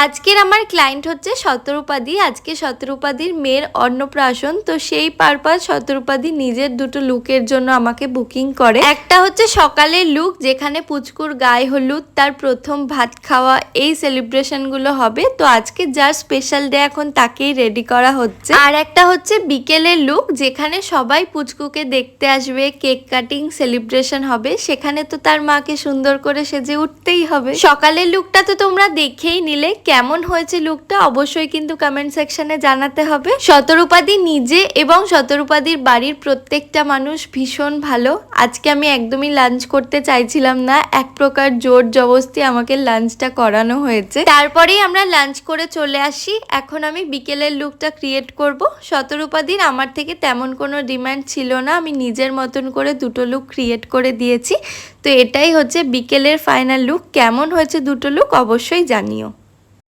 আজকের আমার ক্লায়েন্ট হচ্ছে শতরূপাদি। আজকে শতরূপাদির মেয়ের অন্নপ্রাশন, তো সেই পারপাস শতরূপাদি নিজের দুটো লুকের জন্য আমাকে বুকিং করে। একটা হচ্ছে সকালের লুক, যেখানে পুচকুর গায়ে হলুদ, তার প্রথম ভাত খাওয়া, এই সেলিব্রেশনগুলো হবে। তো আজকে যার স্পেশাল ডে এখন তাকেই রেডি করা হচ্ছে। আর একটা হচ্ছে বিকেলের লুক, যেখানে সবাই পুচকুকে দেখতে আসবে, কেক কাটিং সেলিব্রেশন হবে, সেখানে তো তার মাকে সুন্দর করে সেজে উঠতেই হবে। সকালের লুকটা তো তোমরা দেখেই নিলে, কেমন হয়েছে লুকটা অবশ্যই কিন্তু কমেন্ট সেকশনে জানাতে হবে। শতরূপাদি নিজে এবং শতরূপাদির বাড়ির প্রত্যেকটা মানুষ ভীষণ ভালো। আজকে আমি একদমই লাঞ্চ করতে চাইছিলাম না, এক প্রকার জোর জবরদস্তি আমাকে লাঞ্চটা করানো হয়েছে। তারপরেই আমরা লাঞ্চ করে চলে আসি। এখন আমি বিকেলের লুকটা ক্রিয়েট করব। শতরূপাদির আমার থেকে তেমন কোনো ডিমান্ড ছিল না, আমি নিজের মতন করে দুটো লুক ক্রিয়েট করে দিয়েছি। তো এটাই হচ্ছে বিকেলের ফাইনাল লুক। কেমন হয়েছে দুটো লুক অবশ্যই জানিও।